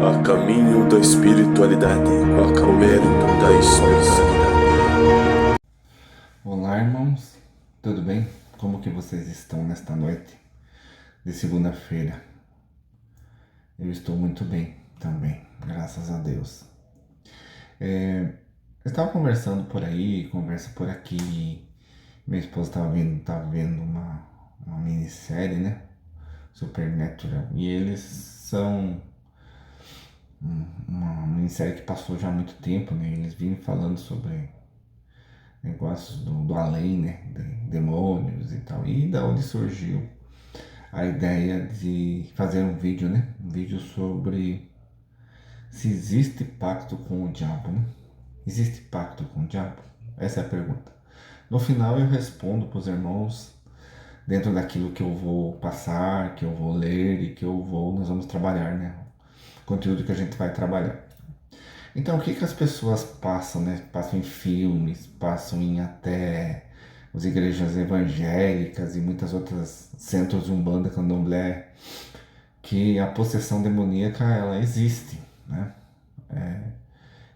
A caminho da espiritualidade, a caminho da espiritualidade. Olá, irmãos, tudo bem? Como que vocês estão nesta noite de segunda-feira? Eu estou muito bem também, graças a Deus. Eu estava conversando por aí, conversa por aqui. Minha esposa estava vendo uma minissérie, né? Supernatural. E eles são uma minissérie que passou já há muito tempo, né? Eles vinham falando sobre negócios do além, né? Demônios e tal. E da onde surgiu a ideia de fazer um vídeo, né? Um vídeo sobre se existe pacto com o diabo, né? Existe pacto com o diabo? Essa é a pergunta. No final eu respondo para os irmãos dentro daquilo que eu vou passar, que eu vou ler e que nós vamos trabalhar, né? O conteúdo que a gente vai trabalhar. Então, o que as pessoas passam, né? Passam em filmes, passam em até as igrejas evangélicas e muitas outras centros de umbanda, candomblé, que a possessão demoníaca ela existe, né?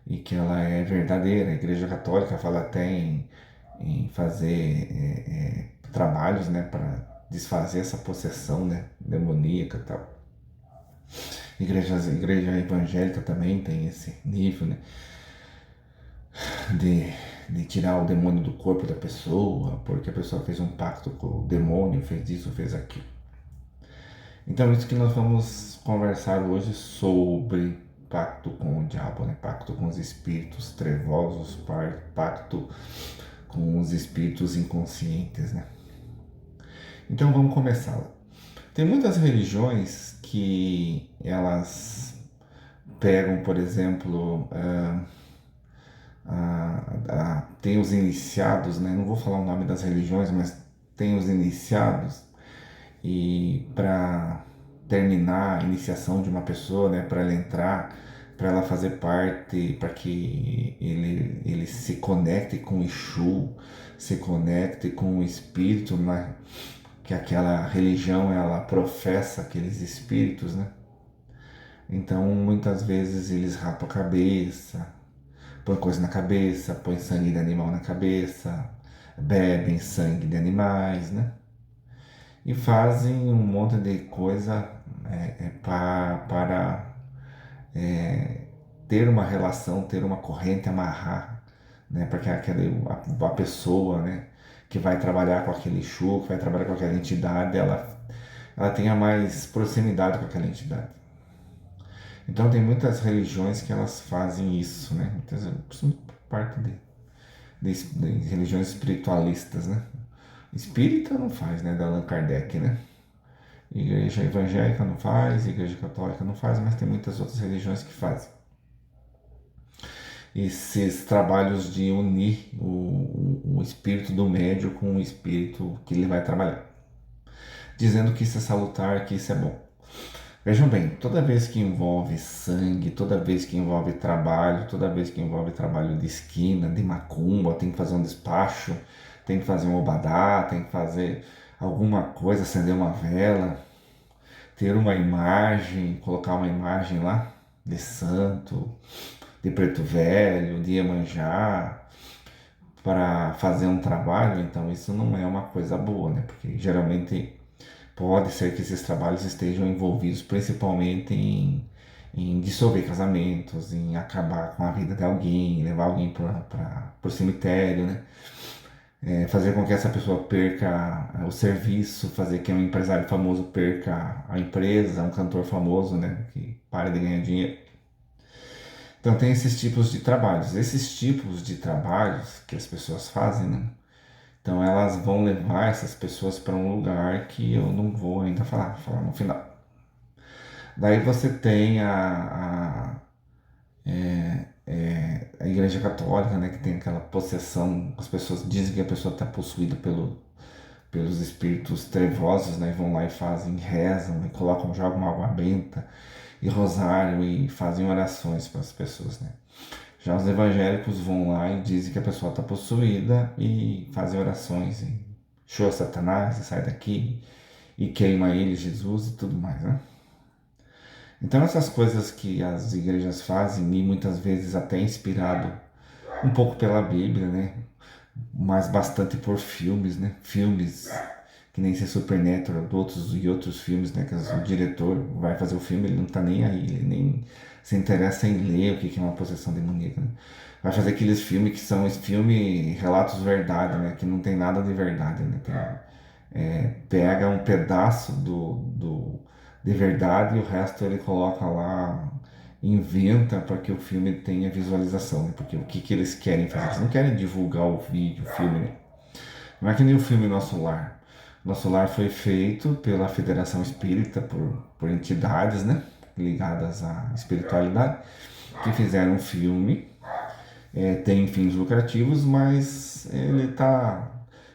E que ela é verdadeira. A Igreja Católica fala até em fazer trabalhos, né, para desfazer essa possessão, né, demoníaca e tal. Igreja evangélica também tem esse nível, né, de tirar o demônio do corpo da pessoa, porque a pessoa fez um pacto com o demônio, fez isso, fez aquilo. Então, isso que nós vamos conversar hoje sobre pacto com o diabo, né? Pacto com os espíritos trevosos, pacto com os espíritos inconscientes, né? Então, vamos começar. Tem muitas religiões que elas pegam, por exemplo, tem os iniciados, né? Não vou falar o nome das religiões, mas tem os iniciados e para terminar a iniciação de uma pessoa, né, para ela entrar, para ela fazer parte, para que ele se conecte com o Exu, se conecte com o espírito, né, que aquela religião ela professa aqueles espíritos, né? Então muitas vezes eles rapam a cabeça, põe coisa na cabeça, põe sangue de animal na cabeça, bebem sangue de animais, né? E fazem um monte de coisa para ter uma relação, ter uma corrente, amarrar, né, para que a pessoa, né, que vai trabalhar com aquele Exu, que vai trabalhar com aquela entidade, ela tenha mais proximidade com aquela entidade. Então tem muitas religiões que elas fazem isso, né? Muitas, parte de religiões espiritualistas, né? Espírita não faz, né? Da Allan Kardec, né? Igreja evangélica não faz, igreja católica não faz, mas tem muitas outras religiões que fazem. Esses trabalhos de unir o espírito do médium com o espírito que ele vai trabalhar, dizendo que isso é salutar, que isso é bom. Vejam bem, toda vez que envolve sangue, toda vez que envolve trabalho, toda vez que envolve trabalho de esquina, de macumba, tem que fazer um despacho, tem que fazer um obadá, tem que fazer alguma coisa, acender uma vela, ter uma imagem, colocar uma imagem lá de santo, de preto velho, de Iemanjá, para fazer um trabalho, então isso não é uma coisa boa, né? Porque geralmente pode ser que esses trabalhos estejam envolvidos principalmente em dissolver casamentos, em acabar com a vida de alguém, levar alguém para o cemitério, né? Fazer com que essa pessoa perca o serviço, fazer que um empresário famoso perca a empresa, um cantor famoso, né, que pare de ganhar dinheiro. Então tem esses tipos de trabalhos. Esses tipos de trabalhos que as pessoas fazem, né? Então elas vão levar essas pessoas para um lugar que eu não vou ainda falar no final. Daí você tem a Igreja Católica, né, que tem aquela possessão, as pessoas dizem que a pessoa está possuída pelos espíritos trevosos, né, vão lá e fazem, rezam, e colocam, jogam água benta e rosário e fazem orações para as pessoas, né. Já os evangélicos vão lá e dizem que a pessoa está possuída e fazem orações, e show Satanás, e sai daqui, e queima ele, Jesus e tudo mais, né. Então essas coisas que as igrejas fazem, e muitas vezes até inspirado um pouco pela Bíblia, né? Mas bastante por filmes, né? Filmes que nem ser Supernatural, outros filmes, né? Que o diretor vai fazer o filme, ele não tá nem aí, ele nem se interessa em ler o que é uma possessão demoníaca, né? Vai fazer aqueles filmes que são relatos verdade, né? Que não tem nada de verdade, né? Pega um pedaço de verdade e o resto ele coloca lá, inventa para que o filme tenha visualização, né? Porque o que eles querem fazer? Eles não querem divulgar o vídeo, o filme, né? Não é que nem o filme Nosso Lar. Nosso Lar foi feito pela Federação Espírita, por entidades, né? Ligadas à espiritualidade, que fizeram um filme, tem fins lucrativos, mas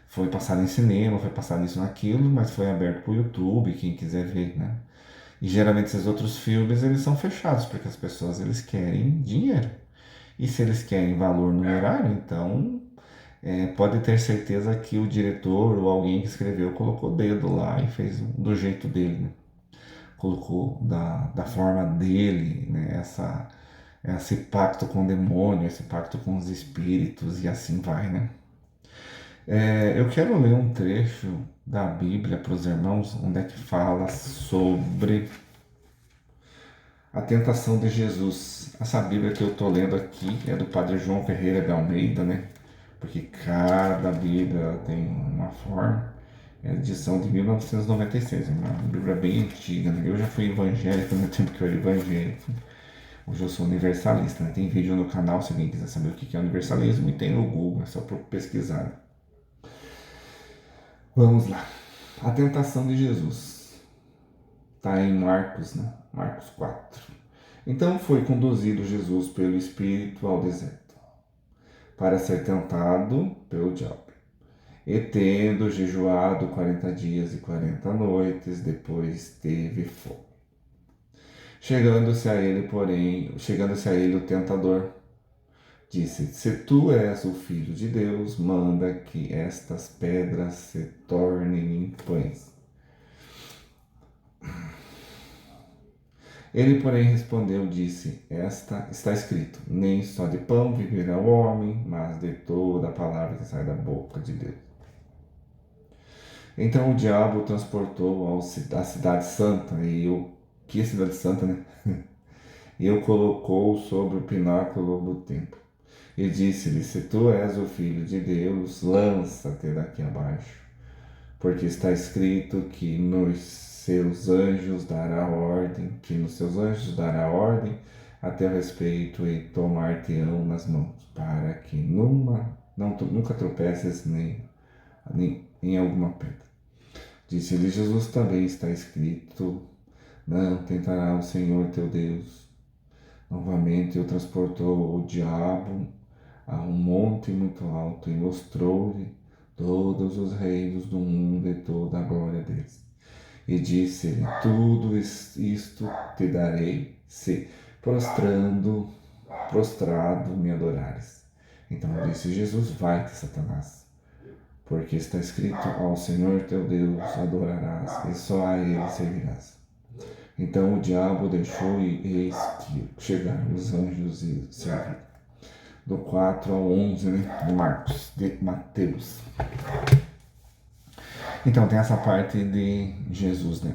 foi passado em cinema, foi passado isso naquilo, mas foi aberto para o YouTube, quem quiser ver, né? E geralmente esses outros filmes eles são fechados porque as pessoas eles querem dinheiro. E se eles querem valor numerário, então pode ter certeza que o diretor ou alguém que escreveu colocou o dedo lá e fez do jeito dele, né? Colocou da forma dele, né? Esse pacto com o demônio, esse pacto com os espíritos e assim vai, né? Eu quero ler um trecho da Bíblia para os irmãos, onde é que fala sobre a tentação de Jesus. Essa Bíblia que eu estou lendo aqui é do Padre João Ferreira de Almeida, né? Porque cada Bíblia tem uma forma. É a edição de 1996, é uma Bíblia bem antiga, né? Eu já fui evangélico no tempo que eu era evangélico. Hoje eu sou universalista, né? Tem vídeo no canal se alguém quiser saber o que é universalismo e tem no Google, é só para pesquisar. Vamos lá. A tentação de Jesus. Está em Marcos, né? Marcos 4. Então foi conduzido Jesus pelo Espírito ao deserto, para ser tentado pelo diabo. E tendo jejuado 40 dias e 40 noites, depois teve fome. Chegando-se a ele o tentador, disse: Se tu és o filho de Deus, manda que estas pedras se tornem em pães. Ele, porém, respondeu, disse: Está escrito, nem só de pão viverá o homem, mas de toda a palavra que sai da boca de Deus. Então o diabo o transportou à cidade santa, que cidade santa, né? E o colocou sobre o pináculo do templo. E disse-lhe: Se tu és o filho de Deus, lança-te daqui abaixo, porque está escrito que nos seus anjos dará ordem a teu respeito e tomar-te-ão nas mãos, para que nunca tropeces nem em alguma pedra. Disse-lhe Jesus: Também está escrito: Não tentará o Senhor teu Deus. Novamente o transportou o diabo a um monte muito alto e mostrou-lhe todos os reinos do mundo e toda a glória deles. E disse-lhe: Tudo isto te darei, se prostrado me adorares. Então disse Jesus: Vai-te, Satanás, porque está escrito: Ao Senhor teu Deus adorarás e só a ele servirás. Então o diabo deixou e eis que chegaram os anjos e serviram. Do 4 ao 11, né, de Mateus. Então tem essa parte de Jesus, né?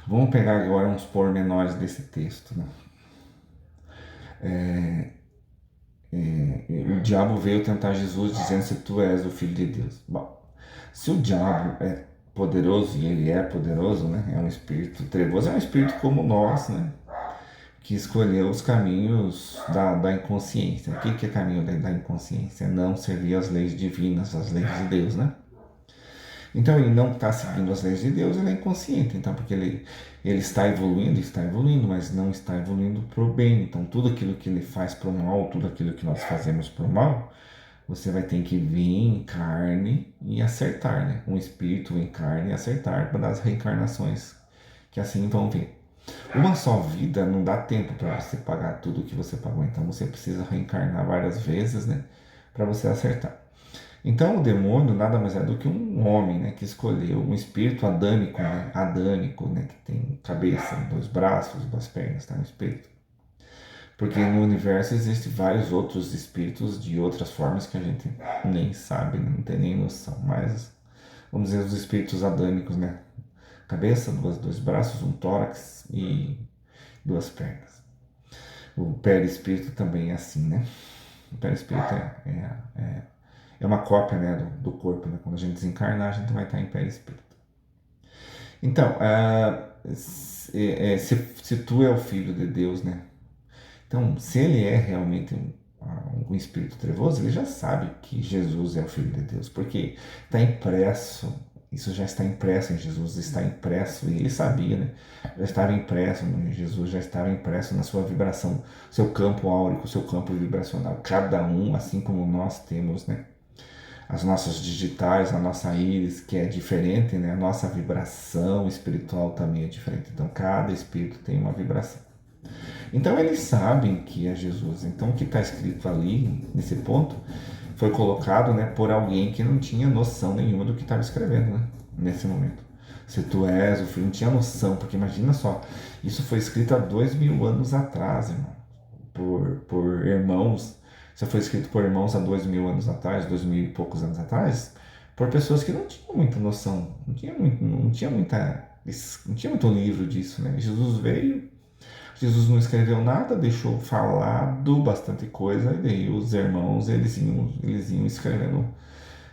Vamos pegar agora uns pormenores desse texto, né? O diabo veio tentar Jesus dizendo: Se tu és o Filho de Deus. Bom, se o diabo é poderoso, e ele é poderoso, né? É um espírito trevoso, é um espírito como nós, né? Que escolheu os caminhos da inconsciência. O que é caminho da inconsciência? Não servir às leis divinas, às leis de Deus, né? Então ele não está seguindo as leis de Deus, ele é inconsciente. Então, porque ele está evoluindo, mas não está evoluindo para o bem. Então, tudo aquilo que ele faz para o mal, tudo aquilo que nós fazemos para o mal, você vai ter que vir em carne e acertar, né? Um espírito em carne e acertar para as reencarnações que assim vão vir. Uma só vida não dá tempo para você pagar tudo o que você pagou, então você precisa reencarnar várias vezes, né, para você acertar. Então o demônio nada mais é do que um homem, né, que escolheu um espírito adâmico, né, que tem cabeça, dois braços, duas pernas, tá, um espírito. Porque no universo existem vários outros espíritos de outras formas que a gente nem sabe, não tem nem noção, mas vamos dizer os espíritos adâmicos, né, cabeça, dois braços, um tórax e duas pernas. O perispírito também é assim, né? O perispírito é uma cópia, né, do corpo, né? Quando a gente desencarnar, a gente vai estar em perispírito. Então, se tu é o filho de Deus, né? Então, se ele é realmente um espírito trevoso, ele já sabe que Jesus é o filho de Deus, porque está impresso, isso já está impresso em Jesus, está impresso, e ele sabia, né? Já estava impresso, Jesus já estava impresso na sua vibração, seu campo áurico, seu campo vibracional, cada um, assim como nós temos, né? As nossas digitais, a nossa íris, que é diferente, né? A nossa vibração espiritual também é diferente. Então, cada espírito tem uma vibração. Então, eles sabem que é Jesus. Então, o que está escrito ali, nesse ponto, foi colocado, né, por alguém que não tinha noção nenhuma do que estava escrevendo, né? Nesse momento. Se tu és o filho, não tinha noção, porque imagina só, isso foi escrito há 2000 anos atrás, irmão, por irmãos. Isso foi escrito por irmãos há 2000 anos atrás, 2000 e poucos anos atrás, por pessoas que não tinham muita noção, não tinha muito livro disso, né? Jesus não escreveu nada, deixou falado bastante coisa, e daí os irmãos eles iam escrevendo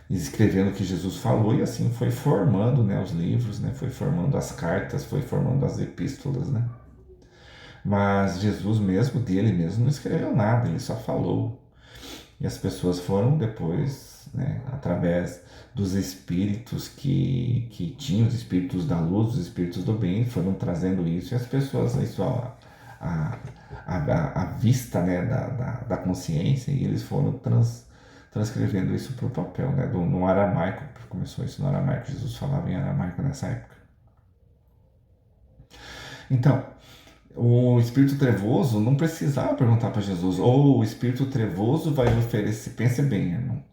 o que Jesus falou, e assim foi formando, né, os livros, né, foi formando as cartas, foi formando as epístolas, né? Mas Jesus mesmo, dele mesmo, não escreveu nada, ele só falou. E as pessoas foram depois, né, através dos espíritos que tinham, os espíritos da luz, os espíritos do bem, foram trazendo isso, e as pessoas, isso a, a vista, né, da consciência, e eles foram transcrevendo isso para o papel, né, no aramaico, começou isso no aramaico, Jesus falava em aramaico nessa época. Então, o espírito trevoso não precisava perguntar para Jesus, ou o espírito trevoso vai oferecer, pense bem, irmão,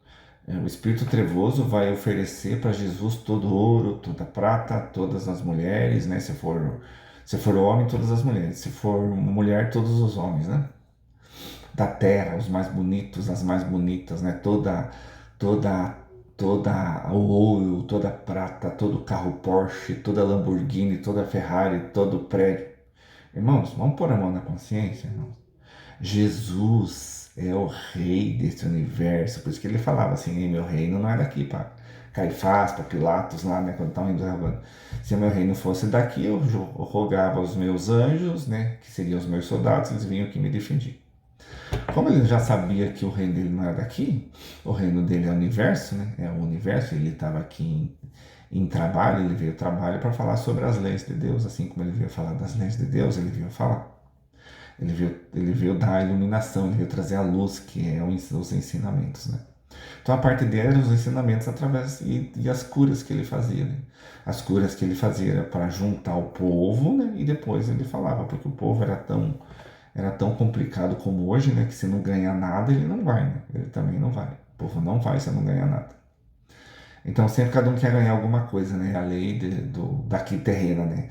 o espírito trevoso vai oferecer para Jesus todo ouro, toda prata, todas as mulheres, né? Se for homem, todas as mulheres. Se for mulher, todos os homens, né? Da terra, os mais bonitos, as mais bonitas, né? Toda, toda o ouro, toda a prata, todo carro Porsche, toda Lamborghini, toda Ferrari, todo prédio. Irmãos, vamos pôr a mão na consciência, irmãos. Jesus é o rei desse universo, por isso que ele falava assim, meu reino não é daqui, para Caifás, para Pilatos lá, né, quando estavam indo, se o meu reino fosse daqui, eu rogava aos meus anjos, né, que seriam os meus soldados, eles vinham aqui me defender. Como ele já sabia que o reino dele não era daqui, o reino dele é o universo, né, é o universo, ele estava aqui em trabalho, ele veio trabalho para falar sobre as leis de Deus, assim como ele veio falar das leis de Deus, ele veio falar. Ele veio dar a iluminação, ele veio trazer a luz, que é os ensinamentos, né? Então a parte dele eram os ensinamentos através e as curas que ele fazia, né? As curas que ele fazia era para juntar o povo, né? E depois ele falava, porque o povo era tão complicado como hoje, né? Que se não ganhar nada, ele não vai, né? Ele também não vai. O povo não vai se não ganhar nada. Então sempre cada um quer ganhar alguma coisa, né? A lei daqui terrena, né?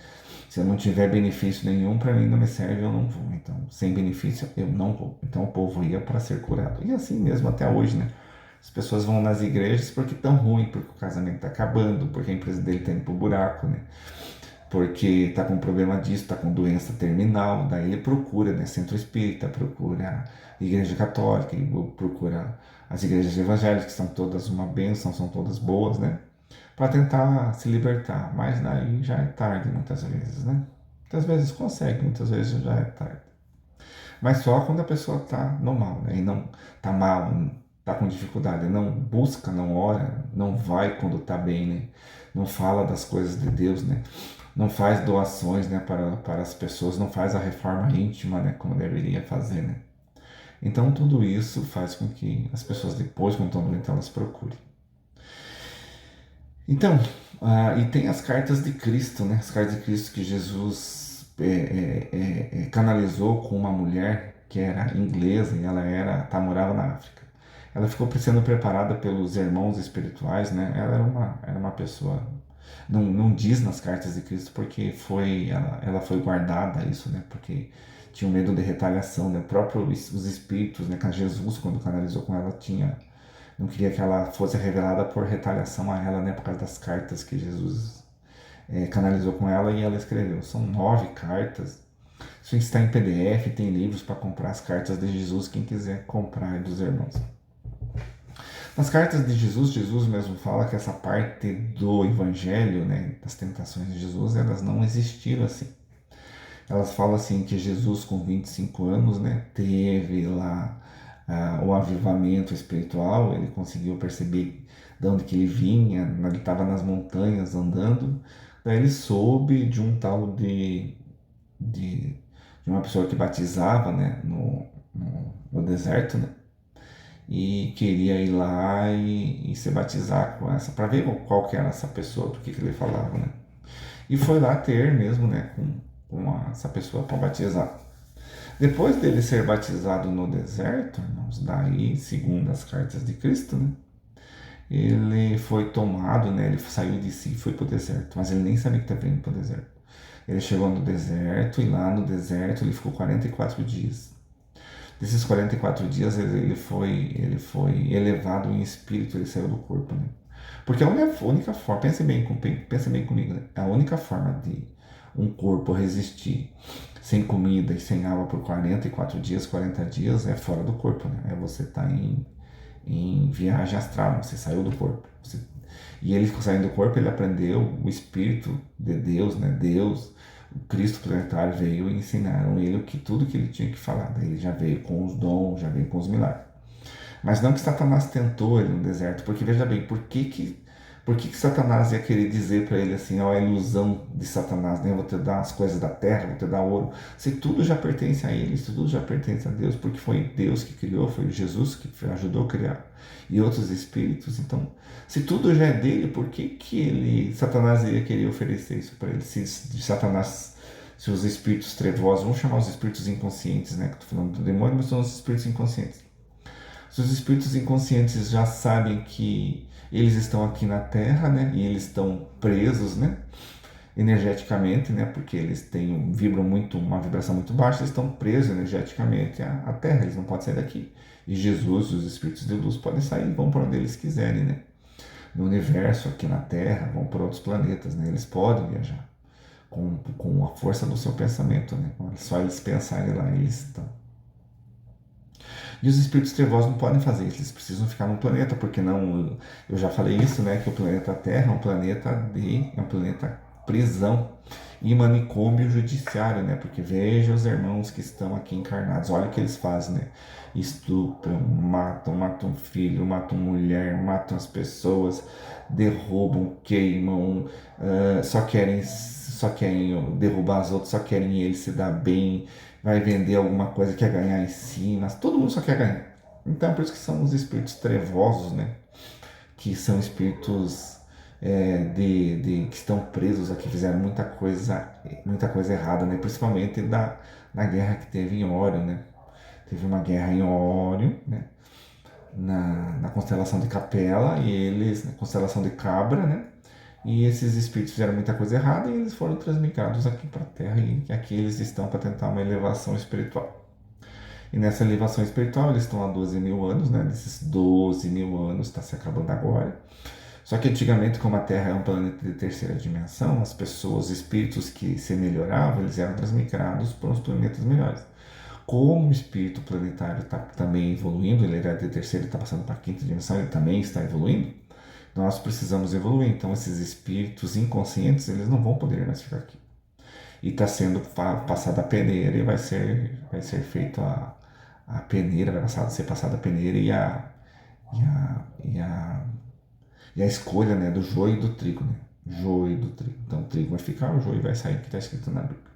Se eu não tiver benefício nenhum, para mim não me serve, eu não vou. Então, sem benefício, eu não vou. Então o povo ia para ser curado. E assim mesmo até hoje, né? As pessoas vão nas igrejas porque estão ruim, porque o casamento está acabando, porque a empresa dele está indo pro buraco, né? Porque está com problema disso, está com doença terminal. Daí ele procura, né? Centro espírita, procura igreja católica, procura as igrejas evangélicas, que são todas uma bênção, são todas boas, né? Para tentar se libertar, mas daí já é tarde muitas vezes, né? Muitas vezes consegue, muitas vezes já é tarde. Mas só quando a pessoa está no mal, né? E não está mal, está com dificuldade, não busca, não ora, não vai quando está bem, né? Não fala das coisas de Deus, né? Não faz doações, né, para as pessoas, não faz a reforma íntima, né, como deveria fazer, né? Então tudo isso faz com que as pessoas depois, quando estão doentes, elas procurem. Então, e tem as cartas de Cristo, né? As cartas de Cristo que Jesus canalizou com uma mulher que era inglesa e ela morava na África. ela ficou sendo preparada pelos irmãos espirituais, né? Ela era uma pessoa, não diz nas cartas de Cristo porque ela foi guardada isso, né? Porque tinha medo de retaliação, né? Os espíritos, né? Que Jesus, quando canalizou com ela, não queria que ela fosse revelada por retaliação a ela, né? Por causa das cartas que Jesus canalizou com ela e ela escreveu. São 9 cartas. Isso está em PDF, tem livros para comprar as cartas de Jesus, quem quiser comprar dos irmãos. Nas cartas de Jesus, Jesus mesmo fala que essa parte do evangelho, né, das tentações de Jesus, elas não existiram assim. Elas falam assim que Jesus com 25 anos, né, teve lá o avivamento espiritual, ele conseguiu perceber de onde que ele vinha, ele estava nas montanhas andando, daí ele soube de um tal de uma pessoa que batizava, né, no deserto, né, e queria ir lá e se batizar com essa, para ver qual que era essa pessoa, do que ele falava, né. E foi lá ter mesmo, né, com essa pessoa para batizar. Depois dele ser batizado no deserto, irmãos, daí, segundo as cartas de Cristo, né, ele foi tomado, né, ele saiu de si e foi para o deserto, mas ele nem sabia que estava indo para o deserto. Ele chegou no deserto e lá no deserto ele ficou 44 dias. Desses 44 dias ele foi elevado em espírito, ele saiu do corpo, né? Porque a única forma, pense bem comigo, né? A única forma de um corpo resistir sem comida e sem água por 44 dias, 40 dias, é fora do corpo, né? É você estar em viagem astral, você saiu do corpo. E ele saindo do corpo, ele aprendeu o Espírito de Deus, né? Deus, o Cristo planetário veio e ensinaram ele tudo que ele tinha que falar. Daí ele já veio com os dons, já veio com os milagres. Mas não que Satanás tentou ele no deserto, porque veja bem, por que Satanás ia querer dizer para ele assim, ó, a ilusão de Satanás, né? Eu vou te dar as coisas da terra, vou te dar ouro. Se tudo já pertence a ele, se tudo já pertence a Deus, porque foi Deus que criou, foi Jesus que ajudou a criar, e outros espíritos. Então, se tudo já é dele, por que Satanás ia querer oferecer isso para ele? Se os espíritos trevosos, vamos chamar os espíritos inconscientes, né? Que estou falando do demônio, mas são os espíritos inconscientes. Se os espíritos inconscientes já sabem que eles estão aqui na Terra, né? E eles estão presos, né? Energeticamente, né? Porque vibram muito, uma vibração muito baixa, eles estão presos energeticamente à Terra, eles não podem sair daqui. E Jesus, os espíritos de luz podem sair e vão para onde eles quiserem, né? No universo, aqui na Terra, vão para outros planetas, né? Eles podem viajar com a força do seu pensamento, né? Só eles pensarem lá, eles estão. E os espíritos trevosos não podem fazer isso, eles precisam ficar no planeta, porque não, eu já falei isso, né, que o planeta Terra é um planeta prisão e manicômio judiciário, né, porque veja os irmãos que estão aqui encarnados, olha o que eles fazem, né, estupram, matam filho, matam mulher, matam as pessoas, derrubam, queimam, só querem derrubar as outras, só querem eles se dar bem, vai vender alguma coisa, quer ganhar em cima, todo mundo só quer ganhar. Então, por isso que são os espíritos trevosos, né? Que são espíritos que estão presos aqui, fizeram muita coisa errada, né? Principalmente na guerra que teve em Órion, né? Teve uma guerra em Órion, né? Na constelação de Capela, e eles, na constelação de Cabra, né? E esses espíritos fizeram muita coisa errada e eles foram transmigrados aqui para a Terra, e aqui eles estão para tentar uma elevação espiritual. E nessa elevação espiritual eles estão há 12 mil anos, né? Desses 12 mil anos está se acabando agora. Só que antigamente, como a Terra é um planeta de terceira dimensão, as pessoas, os espíritos que se melhoravam, eles eram transmigrados para os planetas melhores. Como o espírito planetário está também evoluindo, ele era de terceira e está passando para a quinta dimensão, ele também está evoluindo, nós precisamos evoluir. Então esses espíritos inconscientes, eles não vão poder mais ficar aqui. E está sendo passada a peneira e vai ser feito a peneira, vai ser passada a peneira e a escolha, né, do joio e do trigo, né? Joio e do trigo. Então o trigo vai ficar, o joio vai sair, que está escrito na Bíblia.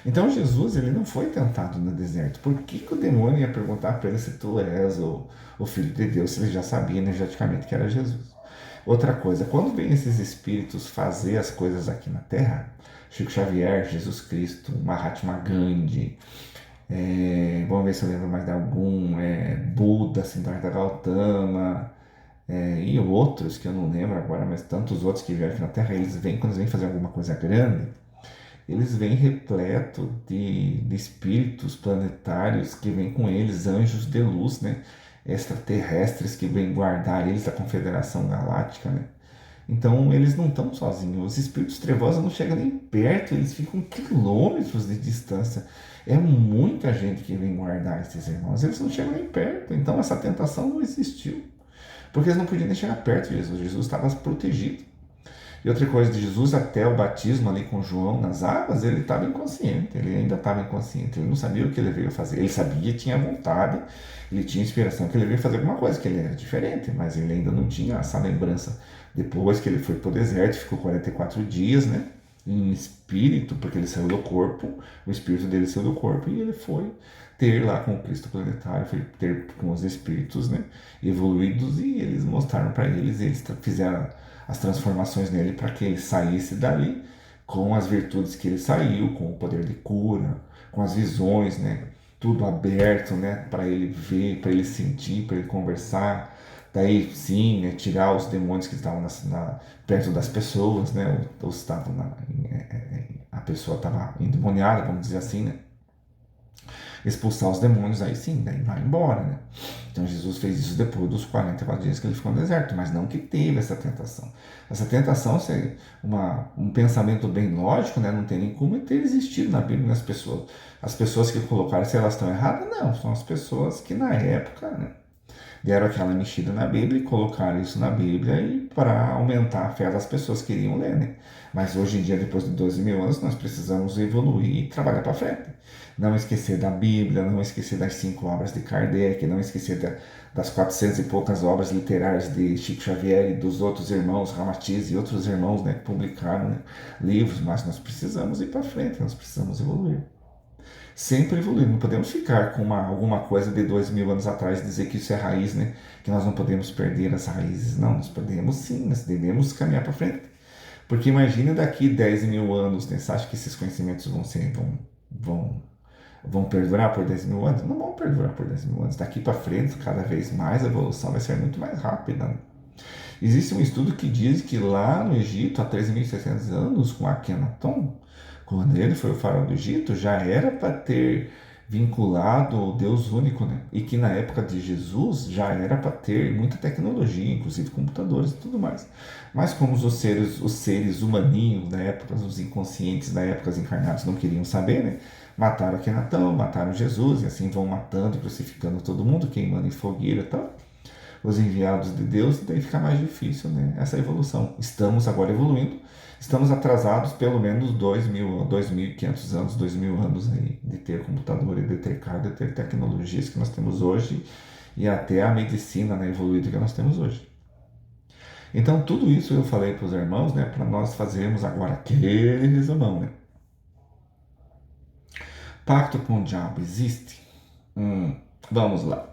Então Jesus, ele não foi tentado no deserto. Por que o demônio ia perguntar para ele se tu és o Filho de Deus, se ele já sabia energeticamente que era Jesus? Outra coisa, quando vem esses espíritos fazer as coisas aqui na Terra, Chico Xavier, Jesus Cristo, Mahatma Gandhi, Vamos ver se eu lembro mais de algum. Buda, Siddhartha Gautama, e outros que eu não lembro agora, mas tantos outros que vieram aqui na Terra, quando eles vêm fazer alguma coisa grande, eles vêm repleto de espíritos planetários que vêm com eles, anjos de luz, né? Extraterrestres que vêm guardar eles da Confederação Galáctica, né? Então eles não estão sozinhos. Os espíritos trevosos não chegam nem perto, eles ficam quilômetros de distância. É muita gente que vem guardar esses irmãos, eles não chegam nem perto. Então essa tentação não existiu, porque eles não podiam nem chegar perto de Jesus. Jesus estava protegido. E outra coisa de Jesus, até o batismo ali com João nas águas, ele estava inconsciente, ele ainda estava inconsciente, ele não sabia o que ele veio fazer. Ele sabia, tinha vontade, ele tinha inspiração que ele veio fazer alguma coisa, que ele era diferente, mas ele ainda não tinha essa lembrança. Depois que ele foi para o deserto, ficou 44 dias, né? Em espírito, porque ele saiu do corpo, o espírito dele saiu do corpo e ele foi ter lá com o Cristo planetário, foi ter com os espíritos, né? Evoluídos, e eles mostraram para eles fizeram as transformações nele para que ele saísse dali com as virtudes que ele saiu, com o poder de cura, com as visões, né? Tudo aberto, né? Para ele ver, para ele sentir, para ele conversar. Daí sim, né? Tirar os demônios que estavam perto das pessoas, né? Ou estavam a pessoa estava endemoniada, vamos dizer assim, né? Expulsar os demônios, aí sim, daí vai embora, né? Então Jesus fez isso depois dos 44 dias que ele ficou no deserto, mas não que teve essa tentação. Essa tentação, se é um pensamento bem lógico, né? Não tem nem como ter existido na Bíblia, as pessoas que colocaram, se elas estão erradas, não, são as pessoas que na época, né, deram aquela mexida na Bíblia e colocaram isso na Bíblia e para aumentar a fé das pessoas que iriam ler, né? Mas hoje em dia, depois de 12 mil anos, nós precisamos evoluir e trabalhar para frente. Não esquecer da Bíblia, não esquecer das 5 obras de Kardec, não esquecer das 400 e poucas obras literárias de Chico Xavier e dos outros irmãos, Ramatiz e outros irmãos, né, que publicaram, né, livros, mas nós precisamos ir para frente, nós precisamos evoluir. Sempre evoluindo, não podemos ficar com alguma coisa de 2000 anos atrás e dizer que isso é raiz, né? Que nós não podemos perder as raízes. Não, nós podemos sim, nós devemos caminhar para frente. Porque imagine daqui 10 mil anos, né? Você acha que esses conhecimentos vão perdurar por 10 mil anos? Não vão perdurar por 10 mil anos. Daqui para frente, cada vez mais, a evolução vai ser muito mais rápida, né? Existe um estudo que diz que lá no Egito, há 13.600 anos, com Akhenaton, quando ele foi o faraó do Egito, já era para ter vinculado o Deus único, né? E que na época de Jesus já era para ter muita tecnologia, inclusive computadores e tudo mais. Mas como os seres humaninhos da época, os inconscientes da época, os encarnados não queriam saber, né? Mataram Akhenaton, mataram Jesus, e assim vão matando e crucificando todo mundo, queimando em fogueira e tal, os enviados de Deus, daí fica mais difícil, né, essa evolução. Estamos agora evoluindo, estamos atrasados pelo menos 2.500 anos, 2.000 anos aí, de ter computador e de ter carro, de ter tecnologias que nós temos hoje e até a medicina, né, evoluída que nós temos hoje. Então tudo isso eu falei para os irmãos, né, para nós fazermos agora aquele resumão, né. Pacto com o diabo existe? Vamos lá.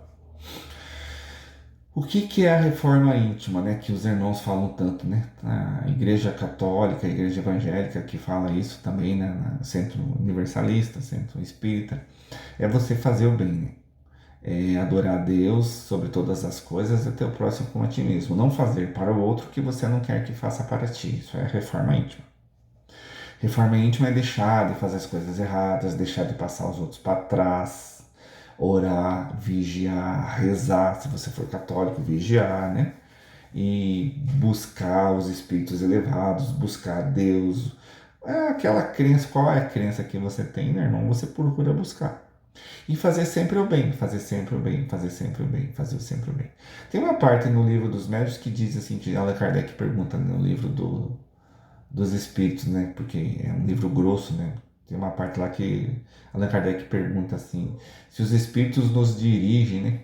O que é a reforma íntima, né, que os irmãos falam tanto, né? A Igreja Católica, a Igreja Evangélica que fala isso também, né, Centro Universalista, Centro Espírita, é você fazer o bem, né? É adorar a Deus sobre todas as coisas e ter o próximo como a ti mesmo. Não fazer para o outro o que você não quer que faça para ti. Isso é a reforma íntima. Reforma íntima é deixar de fazer as coisas erradas, deixar de passar os outros para trás, orar, vigiar, rezar, se você for católico, vigiar, né? E buscar os espíritos elevados, buscar Deus. É aquela crença, qual é a crença que você tem, né, irmão? Você procura buscar. E fazer sempre o bem, fazer sempre o bem, fazer sempre o bem, fazer sempre o bem. Tem uma parte no livro dos médios que diz assim, que Allan Kardec pergunta no livro dos espíritos, né? Porque é um livro grosso, né? Tem uma parte lá que Allan Kardec pergunta assim, se os espíritos nos dirigem, né?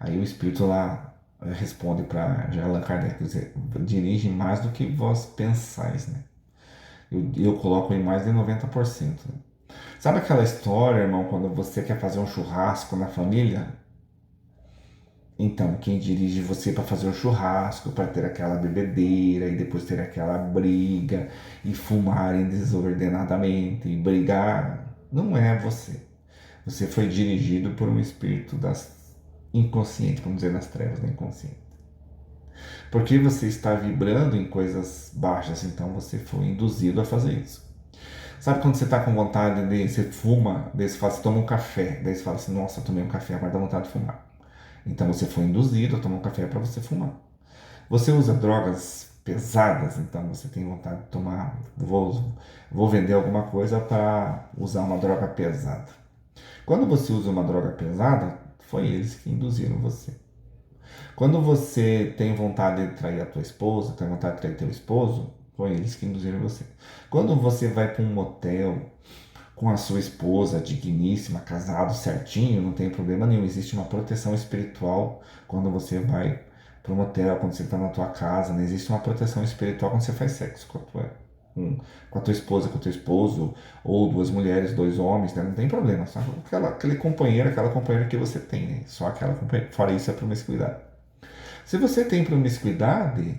Aí o espírito lá responde para Allan Kardec, dizer, dirigem mais do que vós pensais, né? Eu coloco em mais de 90%. Né? Sabe aquela história, irmão, quando você quer fazer um churrasco na família? Então, quem dirige você para fazer o churrasco, para ter aquela bebedeira e depois ter aquela briga e fumarem desordenadamente e brigar, não é você. Você foi dirigido por um espírito das inconsciente, vamos dizer, nas trevas do inconsciente. Porque você está vibrando em coisas baixas, então você foi induzido a fazer isso. Sabe quando você está com vontade de, você fuma, daí você fala, você toma um café, daí você fala assim, nossa, eu tomei um café, agora dá vontade de fumar. Então você foi induzido a tomar um café para você fumar. Você usa drogas pesadas, então você tem vontade de tomar, vou vender alguma coisa para usar uma droga pesada. Quando você usa uma droga pesada, foi eles que induziram você. Quando você tem vontade de trair a tua esposa, tem vontade de trair teu esposo, foi eles que induziram você. Quando você vai para um motel com a sua esposa digníssima, casado certinho, não tem problema nenhum. Existe uma proteção espiritual quando você vai para um motel, quando você está na tua casa. Não existe uma proteção espiritual quando você faz sexo com a tua esposa, com o teu esposo, ou duas mulheres, dois homens, né? Não tem problema. Só aquele companheiro, aquela companheira que você tem, né? Só aquela companheira. Fora isso é promiscuidade. Se você tem promiscuidade,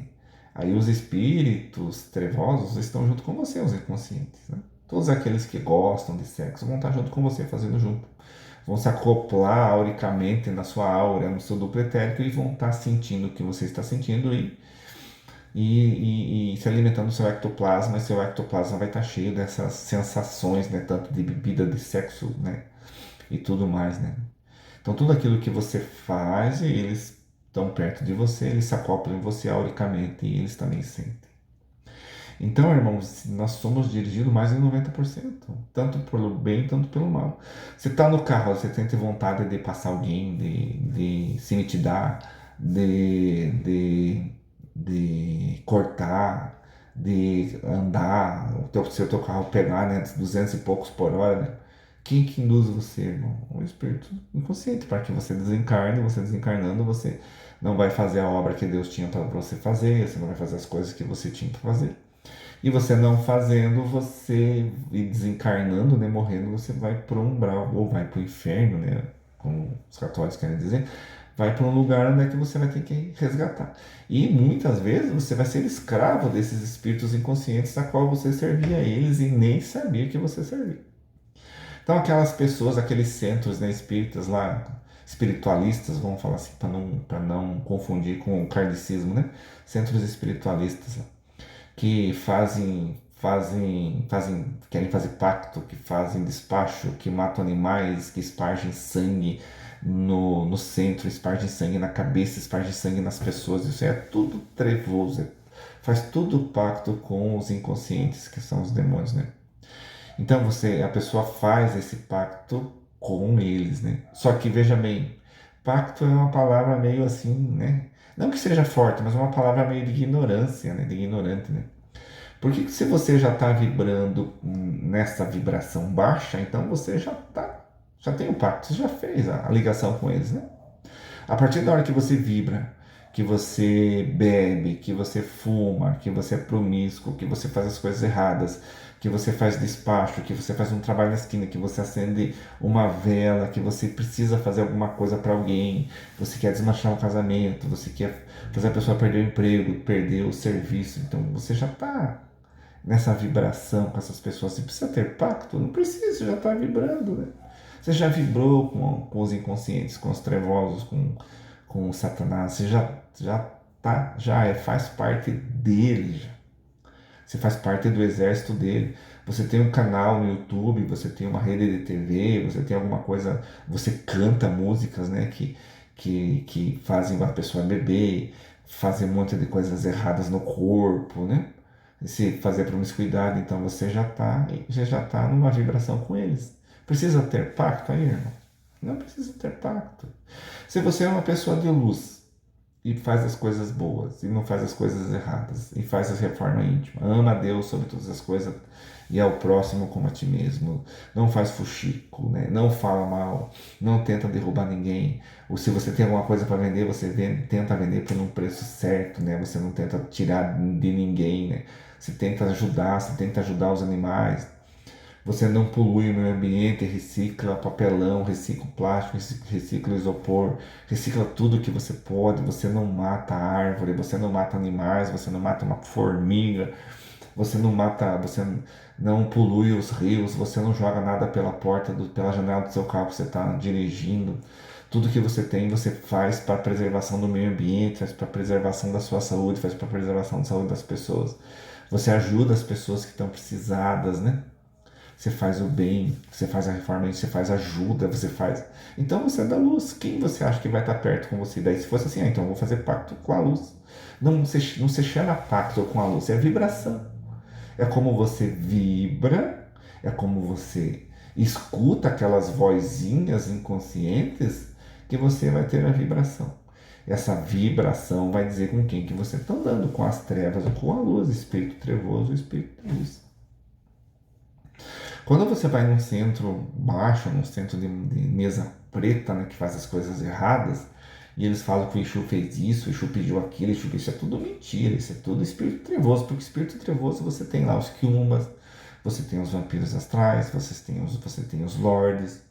aí os espíritos trevosos estão junto com você, os inconscientes, né? Todos aqueles que gostam de sexo vão estar junto com você, fazendo junto. Vão se acoplar auricamente na sua aura, no seu duplo etérico e vão estar sentindo o que você está sentindo e se alimentando do seu ectoplasma. E seu ectoplasma vai estar cheio dessas sensações, né? Tanto de bebida, de sexo, né? E tudo mais, né? Então tudo aquilo que você faz, eles estão perto de você, eles se acoplam em você auricamente e eles também sentem. Então, irmãos, nós somos dirigidos mais de 90%, tanto pelo bem, tanto pelo mal. Você está no carro, você tem vontade de passar alguém, de se intimidar, de cortar, de andar, se o teu carro pegar, né, 200 e poucos por hora, né? Quem que induz você, irmão? O espírito inconsciente, para que você desencarne, você desencarnando, você não vai fazer a obra que Deus tinha para você fazer, você não vai fazer as coisas que você tinha para fazer. E você não fazendo, você e desencarnando, né, morrendo, você vai para um umbral ou vai para o inferno, né, como os católicos querem dizer, vai para um lugar onde é que você vai ter que resgatar. E muitas vezes você vai ser escravo desses espíritos inconscientes a qual você servia a eles e nem sabia que você servia. Então aquelas pessoas, aqueles centros, né, espíritas lá, espiritualistas, vamos falar assim, para não confundir com o kardecismo, né? Centros espiritualistas que querem fazer pacto, que fazem despacho, que matam animais, que espargem sangue no centro, espargem sangue na cabeça, espargem sangue nas pessoas. Isso é tudo trevoso, faz tudo pacto com os inconscientes, que são os demônios, né? Então a pessoa faz esse pacto com eles, né? Só que veja bem, pacto é uma palavra meio assim, né? Não que seja forte, mas é uma palavra meio de ignorância, né? De ignorante, né? Porque se você já está vibrando nessa vibração baixa, então você já tem o pacto, você já fez a ligação com eles, né? A partir da hora que você vibra, que você bebe, que você fuma, que você é promíscuo, que você faz as coisas erradas, que você faz despacho, que você faz um trabalho na esquina, que você acende uma vela, que você precisa fazer alguma coisa para alguém, você quer desmanchar um casamento, você quer fazer a pessoa perder o emprego, perder o serviço, então você já está nessa vibração com essas pessoas. Você precisa ter pacto? Não precisa, você já está vibrando, né? Você já vibrou com os inconscientes, com os trevosos, com o Satanás, você faz parte dele já. Você faz parte do exército dele. Você tem um canal no YouTube, você tem uma rede de TV, você tem alguma coisa, você canta músicas, né, que fazem a pessoa beber, fazer um monte de coisas erradas no corpo, né? Se fazer promiscuidade, então você já tá numa vibração com eles. Precisa ter pacto aí, irmão? Não precisa ter pacto. Se você é uma pessoa de luz e faz as coisas boas e não faz as coisas erradas e faz a reforma íntima, ama a Deus sobre todas as coisas e ao próximo como a ti mesmo, não faz fuxico, né? Não fala mal, não tenta derrubar ninguém, ou se você tem alguma coisa para vender, você tenta vender por um preço certo, né? Você não tenta tirar de ninguém, né? Você tenta ajudar os animais, você não polui o meio ambiente, recicla papelão, recicla plástico, recicla isopor, recicla tudo que você pode, você não mata árvore, você não mata animais, você não mata uma formiga, você não mata, você não polui os rios, você não joga nada pela porta, pela janela do seu carro que você está dirigindo. Tudo que você tem, você faz para a preservação do meio ambiente, faz para a preservação da sua saúde, faz para a preservação da saúde das pessoas. Você ajuda as pessoas que estão precisadas, né? Você faz o bem, você faz a reforma, você faz ajuda, você faz. Então você é da luz. Quem você acha que vai estar perto com você? Daí, se fosse assim, então eu vou fazer pacto com a luz. Não se chama pacto com a luz, é vibração. É como você vibra, é como você escuta aquelas vozinhas inconscientes que você vai ter a vibração. Essa vibração vai dizer com quem que você está andando, com as trevas ou com a luz, espírito trevoso ou espírito de luz. Quando você vai num centro baixo, num centro de mesa preta, né, que faz as coisas erradas, e eles falam que o Exu fez isso, o Exu pediu aquilo, o Exu fez isso, é tudo mentira, isso é tudo espírito trevoso, porque espírito trevoso você tem lá os quiumbas, você tem os vampiros astrais, você tem os lordes,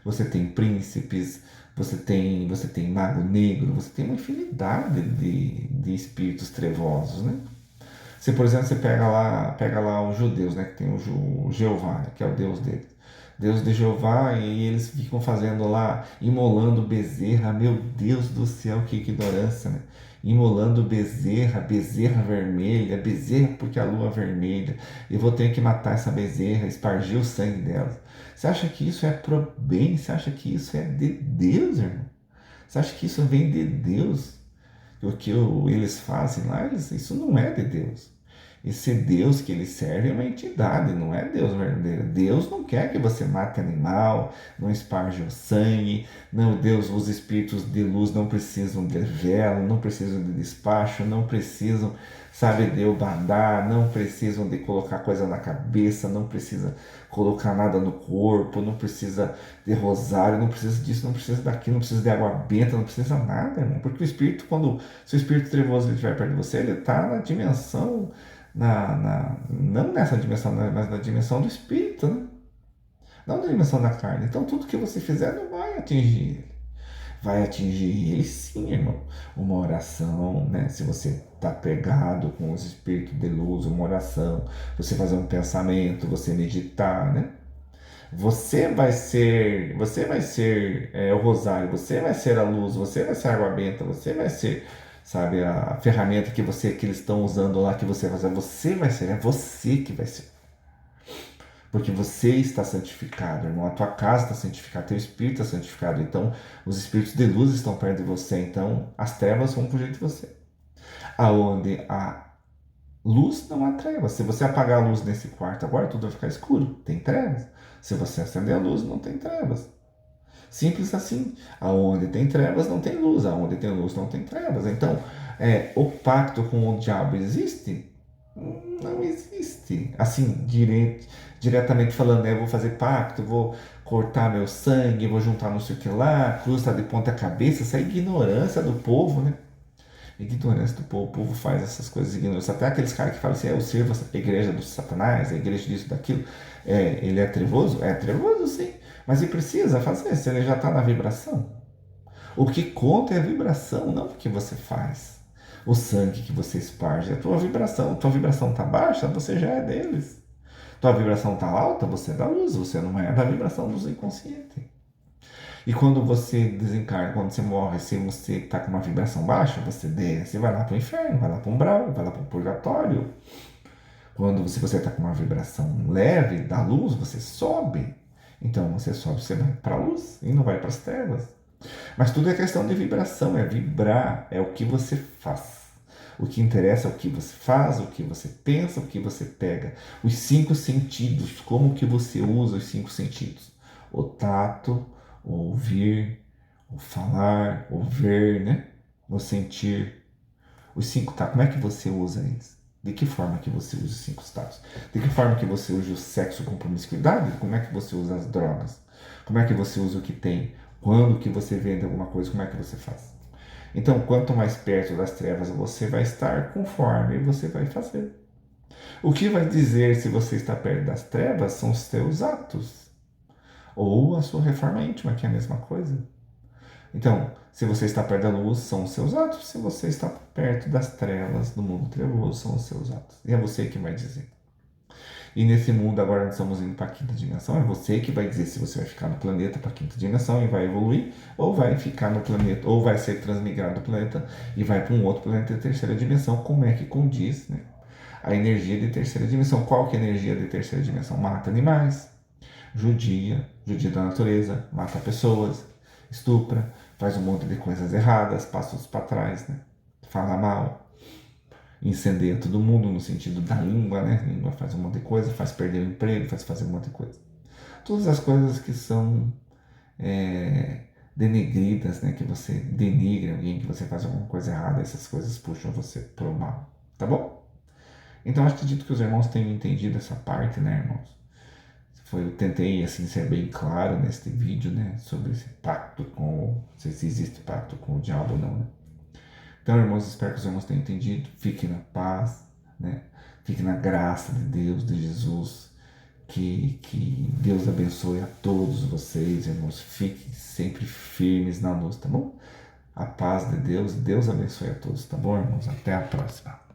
você tem príncipes, você tem mago negro, você tem uma infinidade de espíritos trevosos, né? Se, por exemplo, você pega lá os judeus, né, que tem o Jeová, que é o Deus deles. Deus de Jeová, e eles ficam fazendo lá, imolando bezerra. Meu Deus do céu, que ignorância, né? Imolando bezerra, bezerra vermelha, bezerra porque a lua é vermelha. Eu vou ter que matar essa bezerra, espargir o sangue dela. Você acha que isso é pro bem? Você acha que isso é de Deus, irmão? Você acha que isso vem de Deus? O que eles fazem lá, isso não é de Deus. Esse Deus que eles servem é uma entidade, não é Deus verdadeiro. Deus não quer que você mate animal, não esparja o sangue. Não, Deus, os espíritos de luz não precisam de vela, não precisam de despacho, não precisam, sabe, de ubandar, não precisam de colocar coisa na cabeça, não precisa colocar nada no corpo, não precisa de rosário, não precisa disso, não precisa daquilo, não precisa de água benta, não precisa nada, irmão. Porque o espírito, se o espírito trevoso ele estiver perto de você, ele está na dimensão, não nessa dimensão, mas na dimensão do espírito, né? Não na dimensão da carne. Então tudo que você fizer não vai atingir ele. Vai atingir ele sim, irmão. Uma oração, né? Se você está pegado com os espíritos de luz, uma oração, você fazer um pensamento, você meditar, né? Você vai ser o rosário, você vai ser a luz, você vai ser a água benta, você vai ser, sabe, a ferramenta que eles estão usando lá, que você vai fazer, você vai ser, é você que vai ser. Porque você está santificado, irmão, a tua casa está santificada, teu espírito está santificado, então os espíritos de luz estão perto de você, então as trevas vão fugir de você. Aonde a luz não há trevas. Se você apagar a luz nesse quarto agora, tudo vai ficar escuro. Tem trevas. Se você acender a luz, não tem trevas. Simples assim. Aonde tem trevas, não tem luz. Aonde tem luz, não tem trevas. Então, o pacto com o diabo existe? Não existe. Assim, diretamente falando, eu vou fazer pacto, vou cortar meu sangue, vou juntar não sei o que lá, cruz está de ponta cabeça. Essa é a ignorância do povo, né? Ignorância do povo. O povo faz essas coisas ignorância. Até aqueles caras que falam assim, eu sirvo a igreja do Satanás, a igreja disso, daquilo. Ele é trevoso? É trevoso, sim. Mas ele precisa fazer, se ele já está na vibração. O que conta é a vibração, não o que você faz. O sangue que você esparge é a tua vibração. Tua vibração está baixa, você já é deles. Tua vibração está alta, você é da luz, você não é da vibração dos inconscientes. E quando você desencarna, quando você morre, se você está com uma vibração baixa, você desce, vai lá para o inferno, vai lá para o umbral, vai lá para o purgatório. Se você está com uma vibração leve da luz, você sobe. Então você sobe, você vai para a luz e não vai para as trevas. Mas tudo é questão de vibração, é vibrar, é o que você faz. O que interessa é o que você faz, o que você pensa, o que você pega. Os 5 sentidos, como que você usa os 5 sentidos? O tato, o ouvir, o falar, o ver, né? O sentir. Os 5 tatos, como é que você usa eles? De que forma que você usa os 5 tatos? De que forma que você usa o sexo com promiscuidade? Como é que você usa as drogas? Como é que você usa o que tem? Quando que você vende alguma coisa? Como é que você faz? Então, quanto mais perto das trevas você vai estar, conforme você vai fazer. O que vai dizer se você está perto das trevas são os seus atos. Ou a sua reforma íntima, que é a mesma coisa. Então, se você está perto da luz, são os seus atos. Se você está perto das trevas, do mundo trevoso, são os seus atos. E é você que vai dizer. E nesse mundo agora nós estamos indo para a quinta dimensão. É você que vai dizer se você vai ficar no planeta para a quinta dimensão e vai evoluir, ou vai ficar no planeta, ou vai ser transmigrado do planeta e vai para um outro planeta de terceira dimensão. Como é que condiz, né? A energia de terceira dimensão. Qual que é a energia de terceira dimensão? Mata animais, judia da natureza, mata pessoas, estupra, faz um monte de coisas erradas, passa os para trás, né? Fala mal, incendeia todo mundo no sentido da língua, né? A língua faz um monte de coisa, faz perder o emprego, faz fazer um monte de coisa. Todas as coisas que são denegridas, né? Que você denigra alguém, que você faz alguma coisa errada, essas coisas puxam você pro mal, tá bom? Então eu acredito que os irmãos tenham entendido essa parte, né, irmãos? Eu tentei assim ser bem claro neste vídeo, né, sobre esse pacto com, se existe pacto com o diabo ou não, né? Então, irmãos, espero que os irmãos tenham entendido. Fiquem na paz, né? Fiquem na graça de Deus, de Jesus. Que Deus abençoe a todos vocês, irmãos. Fiquem sempre firmes na luz, tá bom? A paz de Deus, Deus abençoe a todos, tá bom, irmãos? Até a próxima.